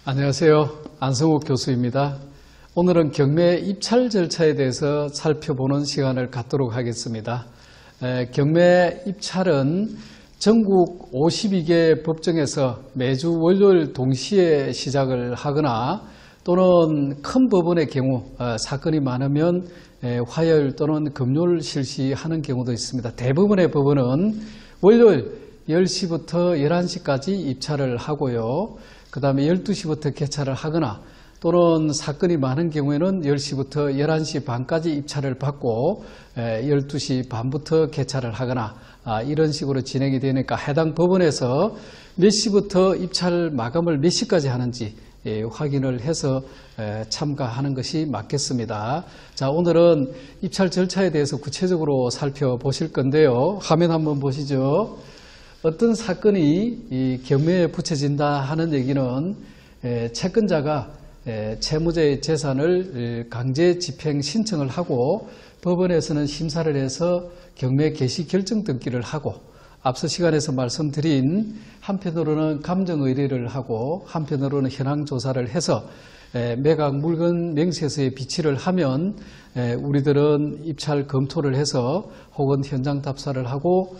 안녕하세요. 안성욱 교수입니다. 오늘은 경매 입찰 절차에 대해서 살펴보는 시간을 갖도록 하겠습니다. 경매 입찰은 전국 52개 법정에서 매주 월요일 동시에 시작을 하거나 또는 큰 법원의 경우 사건이 많으면 화요일 또는 금요일 실시하는 경우도 있습니다. 대부분의 법원은 월요일 10시부터 11시까지 입찰을 하고요. 그 다음에 12시부터 개찰을 하거나 또는 사건이 많은 경우에는 10시부터 11시 반까지 입찰을 받고 12시 반부터 개찰을 하거나 이런 식으로 진행이 되니까 해당 법원에서 몇 시부터 입찰 마감을 몇 시까지 하는지 확인을 해서 참가하는 것이 맞겠습니다. 자, 오늘은 입찰 절차에 대해서 구체적으로 살펴보실 건데요. 화면 한번 보시죠. 어떤 사건이 이 경매에 붙여진다 하는 얘기는 채권자가 채무자의 재산을 강제 집행 신청을 하고 법원에서는 심사를 해서 경매 개시 결정 등기를 하고 앞서 시간에서 말씀드린 한편으로는 감정 의뢰를 하고 한편으로는 현황 조사를 해서 매각 물건 명세서에 비치를 하면 우리들은 입찰 검토를 해서 혹은 현장 답사를 하고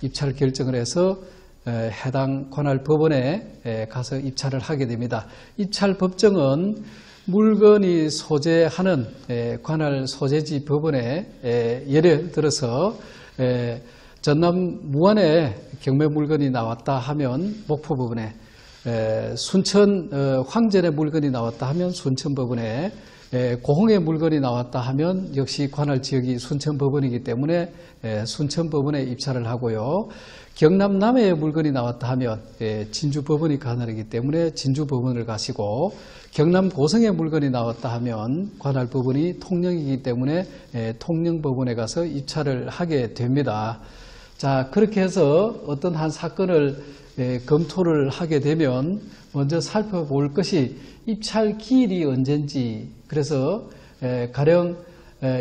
입찰 결정을 해서 해당 관할 법원에 가서 입찰을 하게 됩니다. 입찰 법정은 물건이 소재하는 관할 소재지 법원에 예를 들어서 전남 무안에 경매 물건이 나왔다 하면 목포법원에, 순천 황전에 물건이 나왔다 하면 순천법원에, 고흥에 물건이 나왔다 하면 역시 관할 지역이 순천법원이기 때문에 순천법원에 입찰을 하고요. 경남 남해에 물건이 나왔다 하면 진주법원이 관할이기 때문에 진주법원을 가시고, 경남 고성에 물건이 나왔다 하면 관할 법원이 통영이기 때문에 통영법원에 가서 입찰을 하게 됩니다. 자, 그렇게 해서 어떤 한 사건을 검토를 하게 되면 먼저 살펴볼 것이 입찰 기일이 언젠지. 그래서 가령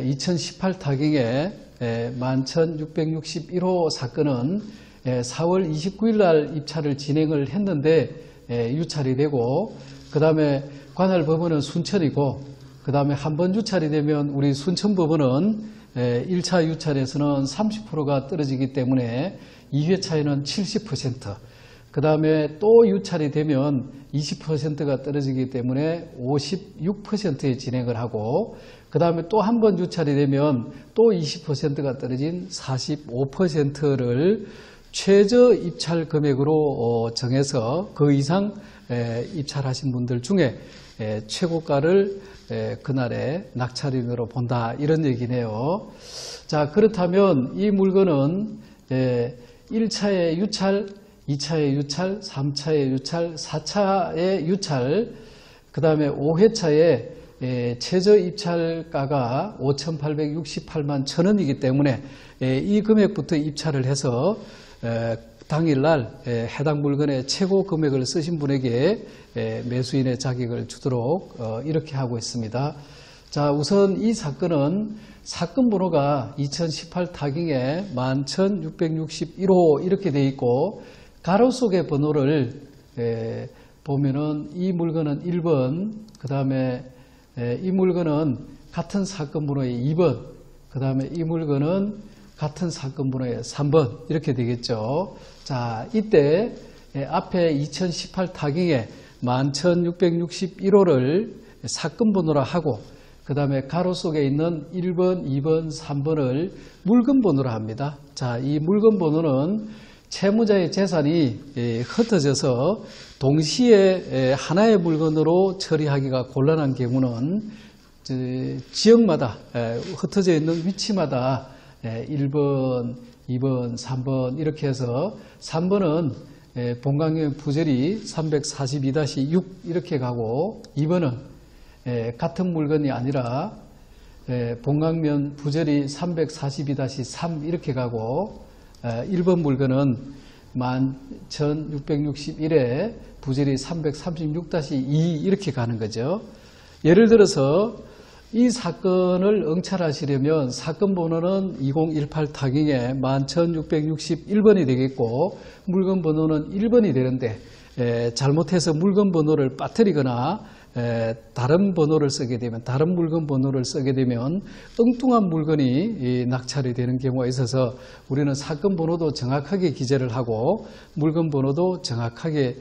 2018 타경에 11,661호 사건은 4월 29일 날 입찰을 진행을 했는데 유찰이 되고, 그 다음에 관할 법원은 순천이고, 그 다음에 한 번 유찰이 되면 우리 순천법원은 1차 유찰에서는 30%가 떨어지기 때문에 2회차에는 70%, 그 다음에 또 유찰이 되면 20%가 떨어지기 때문에 56%에 진행을 하고, 그 다음에 또 한 번 유찰이 되면 또 20%가 떨어진 45%를 최저 입찰 금액으로 정해서 그 이상 입찰하신 분들 중에 최고가를 그날의 낙찰인으로 본다, 이런 얘기네요. 자, 그렇다면 이 물건은 1차의 유찰, 2차의 유찰, 3차의 유찰, 4차의 유찰, 그 다음에 5회차에 최저 입찰가가 5,868만 1,000원이기 때문에 이 금액부터 입찰을 해서 당일날 해당 물건의 최고 금액을 쓰신 분에게 매수인의 자격을 주도록 이렇게 하고 있습니다. 자, 우선 이 사건은 사건 번호가 2018 타경에 11,661호 이렇게 되어 있고, 가로 속의 번호를 보면은 이 물건은 1번, 그 다음에 이 물건은 같은 사건 번호의 2번, 그 다음에 이 물건은 같은 사건 번호의 3번 이렇게 되겠죠. 자, 이때 앞에 2018 타경에 11,661호를 사건 번호라 하고, 그 다음에 가로 속에 있는 1번, 2번, 3번을 물건 번호라 합니다. 자, 이 물건 번호는 채무자의 재산이 흩어져서 동시에 하나의 물건으로 처리하기가 곤란한 경우는 지역마다 흩어져 있는 위치마다 1번, 2번, 3번 이렇게 해서 3번은 본강면 부절이 342-6 이렇게 가고, 2번은 같은 물건이 아니라 본강면 부절이 342-3 이렇게 가고, 1번 물건은 11,661에 부절이 336-2 이렇게 가는 거죠. 예를 들어서 이 사건을 응찰하시려면 사건 번호는 2018 타경에 11,661번이 되겠고 물건 번호는 1번이 되는데 잘못해서 물건 번호를 빠뜨리거나 다른 번호를 쓰게 되면, 다른 물건 번호를 쓰게 되면 엉뚱한 물건이 낙찰이 되는 경우가 있어서 우리는 사건 번호도 정확하게 기재를 하고 물건 번호도 정확하게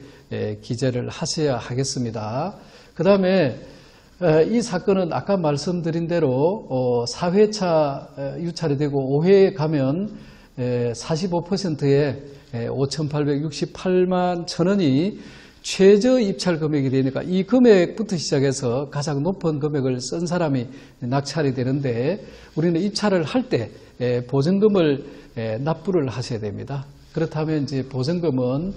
기재를 하셔야 하겠습니다. 그 다음에 이 사건은 아까 말씀드린 대로 4회차 유찰이 되고 5회에 가면 45%의 5,868만 1,000원이 최저 입찰 금액이 되니까 이 금액부터 시작해서 가장 높은 금액을 쓴 사람이 낙찰이 되는데, 우리는 입찰을 할 때 보증금을 납부를 하셔야 됩니다. 그렇다면 이제 보증금은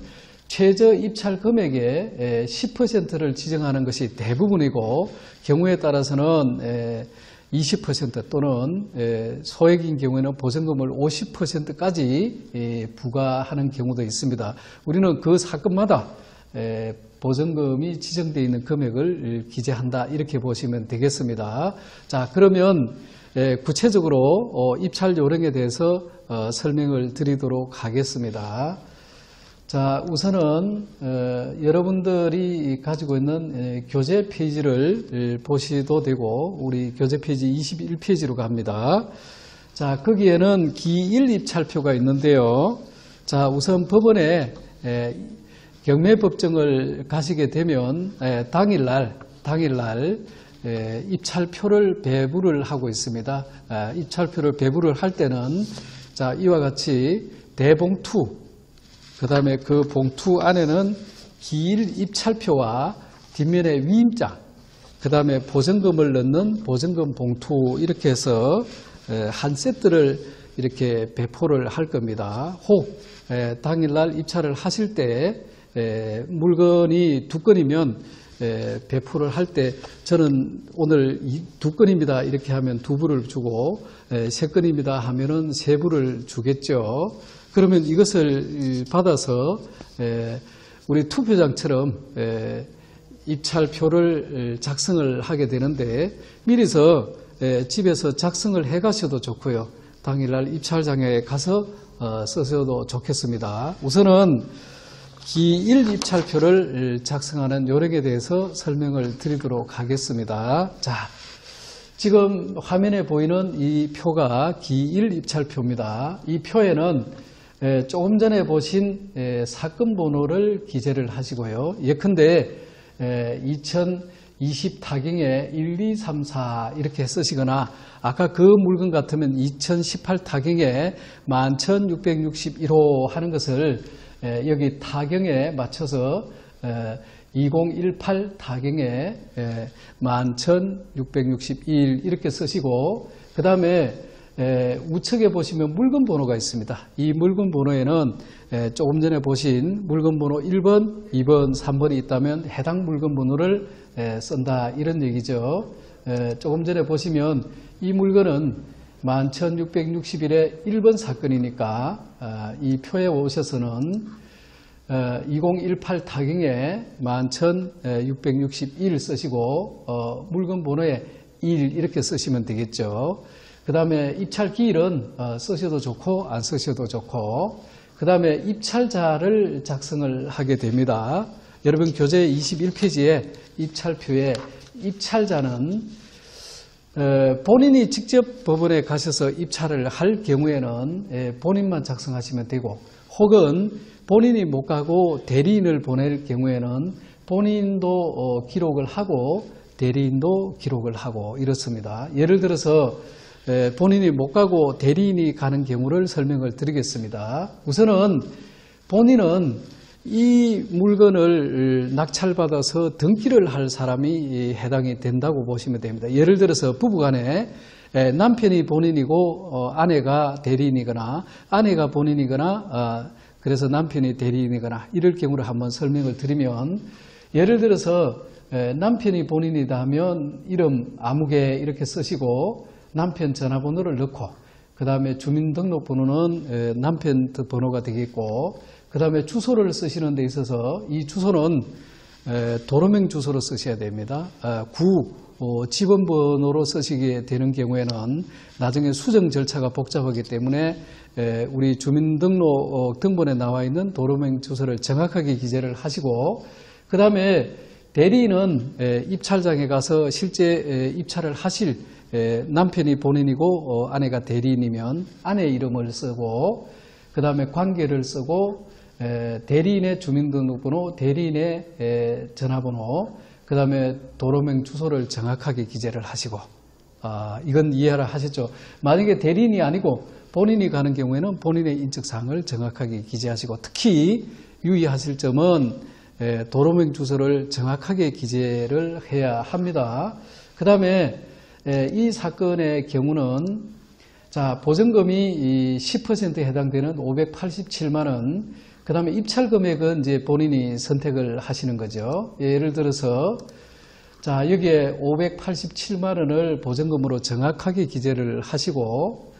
최저 입찰 금액의 10%를 지정하는 것이 대부분이고, 경우에 따라서는 20% 또는 소액인 경우에는 보증금을 50%까지 부과하는 경우도 있습니다. 우리는 그 사건마다 보증금이 지정되어 있는 금액을 기재한다, 이렇게 보시면 되겠습니다. 자, 그러면 구체적으로 입찰 요령에 대해서 설명을 드리도록 하겠습니다. 자, 우선은 여러분들이 가지고 있는 교재 페이지를 보시도 되고, 우리 교재 페이지 21페이지로 갑니다. 자, 거기에는 기1 입찰표가 있는데요. 자, 우선 법원에 경매법정을 가시게 되면 당일날 입찰표를 배부를 하고 있습니다. 입찰표를 배부를 할 때는 자, 이와 같이 대봉투, 그 다음에 그 봉투 안에는 기1 입찰표와 뒷면에 위임장, 그 다음에 보증금을 넣는 보증금 봉투, 이렇게 해서 한 세트를 이렇게 배포를 할 겁니다. 혹 당일날 입찰을 하실 때 물건이 2건이면 배포를 할 때 저는 오늘 2건입니다 이렇게 하면 2부를 주고, 3건입니다 하면은 3부를 주겠죠. 그러면 이것을 받아서 우리 투표장처럼 입찰표를 작성을 하게 되는데, 미리서 집에서 작성을 해 가셔도 좋고요, 당일날 입찰장에 가서 쓰셔도 좋겠습니다. 우선은 기1 입찰표를 작성하는 요령에 대해서 설명을 드리도록 하겠습니다. 자, 지금 화면에 보이는 이 표가 기1 입찰표입니다. 이 표에는 조금 전에 보신 사건 번호를 기재를 하시고요. 예컨대 2020 타경에 1, 2, 3, 4 이렇게 쓰시거나, 아까 그 물건 같으면 2018 타경에 11,661호 하는 것을 여기 타경에 맞춰서 2018 타경에 11,661 이렇게 쓰시고, 그 다음에 우측에 보시면 물건 번호가 있습니다. 이 물건 번호에는 조금 전에 보신 물건 번호 1번, 2번, 3번이 있다면 해당 물건 번호를 쓴다, 이런 얘기죠. 조금 전에 보시면 이 물건은 11,661의 1번 사건이니까 이 표에 오셔서는 2018 타경에 11,661 쓰시고 물건 번호에 1 이렇게 쓰시면 되겠죠. 그 다음에 입찰 기일은 쓰셔도 좋고 안 쓰셔도 좋고, 그 다음에 입찰자를 작성을 하게 됩니다. 여러분 교재 21페이지에 입찰표에 입찰자는 본인이 직접 법원에 가셔서 입찰을 할 경우에는 본인만 작성하시면 되고, 혹은 본인이 못 가고 대리인을 보낼 경우에는 본인도 기록을 하고 대리인도 기록을 하고 이렇습니다. 예를 들어서 본인이 못 가고 대리인이 가는 경우를 설명을 드리겠습니다. 우선은 본인은 이 물건을 낙찰받아서 등기를 할 사람이 해당이 된다고 보시면 됩니다. 예를 들어서 부부간에 남편이 본인이고 아내가 대리인이거나, 아내가 본인이거나 그래서 남편이 대리인이거나 이럴 경우를 한번 설명을 드리면, 예를 들어서 남편이 본인이다 하면 이름 아무개 이렇게 쓰시고 남편 전화번호를 넣고, 그 다음에 주민등록번호는 남편 번호가 되겠고, 그 다음에 주소를 쓰시는 데 있어서 이 주소는 도로명 주소로 쓰셔야 됩니다. 집원번호로 쓰시게 되는 경우에는 나중에 수정 절차가 복잡하기 때문에 우리 주민등록 등본에 나와 있는 도로명 주소를 정확하게 기재를 하시고, 그 다음에 대리인은 입찰장에 가서 실제 입찰을 하실 남편이 본인이고 아내가 대리인이면 아내 이름을 쓰고, 그 다음에 관계를 쓰고, 대리인의 주민등록번호, 대리인의 전화번호, 그 다음에 도로명 주소를 정확하게 기재를 하시고, 이건 이해를 하셨죠? 만약에 대리인이 아니고 본인이 가는 경우에는 본인의 인적사항을 정확하게 기재하시고, 특히 유의하실 점은 도로명 주소를 정확하게 기재를 해야 합니다. 그 다음에 이 사건의 경우는 자, 보증금이 10%에 해당되는 587만 원, 그 다음에 입찰 금액은 이제 본인이 선택을 하시는 거죠. 예를 들어서 자, 여기에 587만 원을 보증금으로 정확하게 기재를 하시고,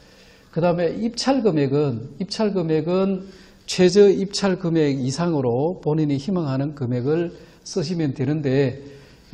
그 다음에 입찰 금액은 최저 입찰 금액 이상으로 본인이 희망하는 금액을 쓰시면 되는데,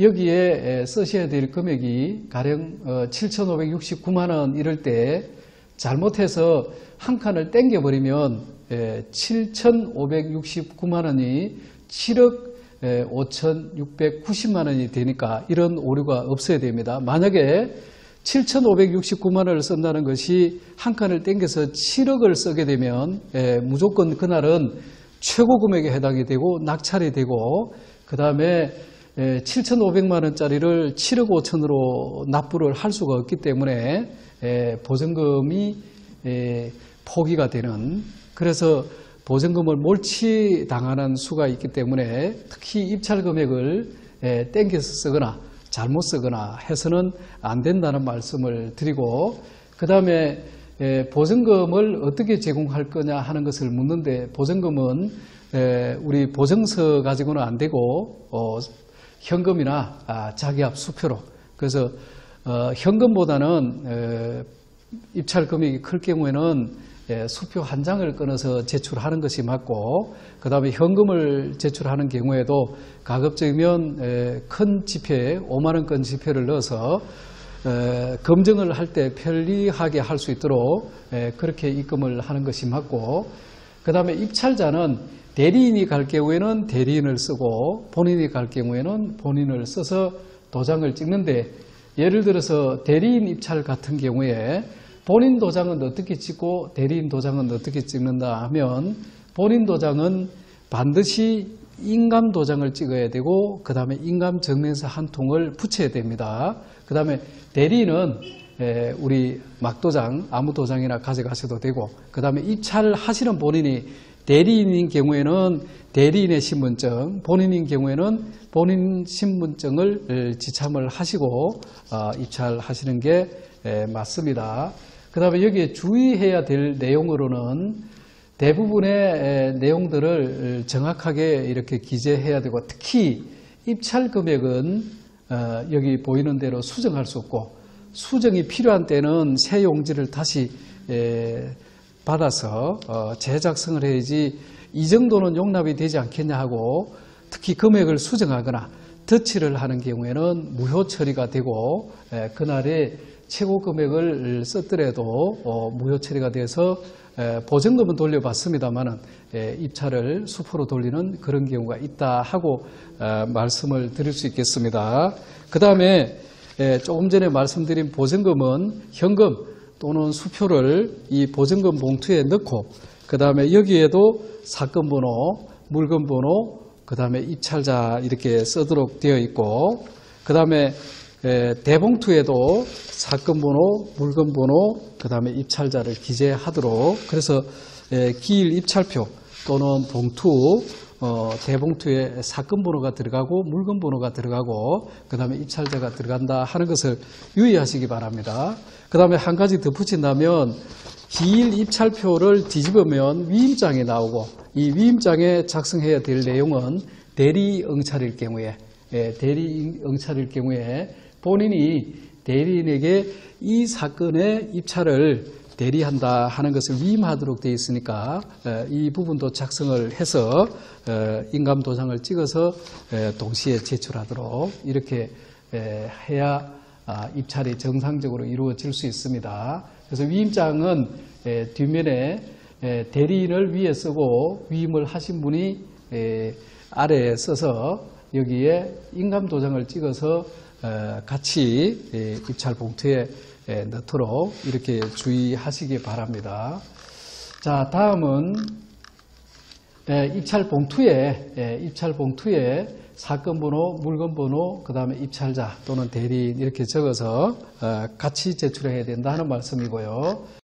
여기에 쓰셔야 될 금액이 가령 7,569만 원 이럴 때 잘못해서 한 칸을 땡겨버리면 7,569만 원이 7억 5,690만 원이 되니까 이런 오류가 없어야 됩니다. 만약에 7,569만 원을 쓴다는 것이 한 칸을 땡겨서 7억을 쓰게 되면 무조건 그날은 최고 금액에 해당이 되고 낙찰이 되고, 그 다음에 7,500만 원짜리를 7억 5천으로 납부를 할 수가 없기 때문에 보증금이 포기가 되는, 그래서 보증금을 몰치당하는 수가 있기 때문에 특히 입찰 금액을 땡겨서 쓰거나 잘못 쓰거나 해서는 안 된다는 말씀을 드리고, 그 다음에 보증금을 어떻게 제공할 거냐 하는 것을 묻는데, 보증금은 우리 보증서 가지고는 안 되고 현금이나 자기압 수표로, 그래서 현금보다는 입찰 금액이 클 경우에는 수표 한 장을 끊어서 제출하는 것이 맞고, 그 다음에 현금을 제출하는 경우에도 가급적이면 큰 지폐, 5만 원권 지폐를 넣어서 검증을 할 때 편리하게 할 수 있도록 그렇게 입금을 하는 것이 맞고, 그 다음에 입찰자는 대리인이 갈 경우에는 대리인을 쓰고 본인이 갈 경우에는 본인을 써서 도장을 찍는데, 예를 들어서 대리인 입찰 같은 경우에 본인 도장은 어떻게 찍고 대리인 도장은 어떻게 찍는다 하면, 본인 도장은 반드시 인감 도장을 찍어야 되고, 그 다음에 인감 증명서 한 통을 붙여야 됩니다. 그 다음에 대리인은 우리 막도장, 아무 도장이나 가져가셔도 되고, 그 다음에 입찰을 하시는 본인이 대리인인 경우에는 대리인의 신분증, 본인인 경우에는 본인 신분증을 지참을 하시고 입찰하시는 게 맞습니다. 그 다음에 여기에 주의해야 될 내용으로는 대부분의 내용들을 정확하게 이렇게 기재해야 되고, 특히 입찰 금액은 여기 보이는 대로 수정할 수 없고, 수정이 필요한 때는 새 용지를 다시 받아서 재작성을 해야지 이 정도는 용납이 되지 않겠냐 하고, 특히 금액을 수정하거나 덧칠을 하는 경우에는 무효 처리가 되고, 그날의 최고 금액을 썼더라도 무효 처리가 돼서 보증금은 돌려받습니다만 입찰을 수포로 돌리는 그런 경우가 있다 하고 말씀을 드릴 수 있겠습니다. 그 다음에 조금 전에 말씀드린 보증금은 현금 또는 수표를 이 보증금 봉투에 넣고, 그 다음에 여기에도 사건 번호, 물건 번호, 그 다음에 입찰자 이렇게 쓰도록 되어 있고, 그 다음에 대봉투에도 사건 번호, 물건 번호, 그 다음에 입찰자를 기재하도록, 그래서 기일 입찰표 또는 봉투, 대봉투에 사건 번호가 들어가고 물건 번호가 들어가고 그 다음에 입찰자가 들어간다 하는 것을 유의하시기 바랍니다. 그 다음에 한 가지 덧붙인다면, 기일 입찰표를 뒤집으면 위임장이 나오고, 이 위임장에 작성해야 될 내용은 대리 응찰일 경우에, 본인이 대리인에게 이 사건의 입찰을 대리한다 하는 것을 위임하도록 되어 있으니까 이 부분도 작성을 해서 인감 도장을 찍어서 동시에 제출하도록 이렇게 해야 입찰이 정상적으로 이루어질 수 있습니다. 그래서 위임장은 뒷면에 대리인을 위에 쓰고 위임을 하신 분이 아래에 써서 여기에 인감 도장을 찍어서 같이 입찰 봉투에 넣도록 이렇게 주의하시기 바랍니다. 자, 다음은 입찰 봉투에 사건 번호, 물건 번호, 그 다음에 입찰자 또는 대리인 이렇게 적어서 같이 제출해야 된다는 말씀이고요.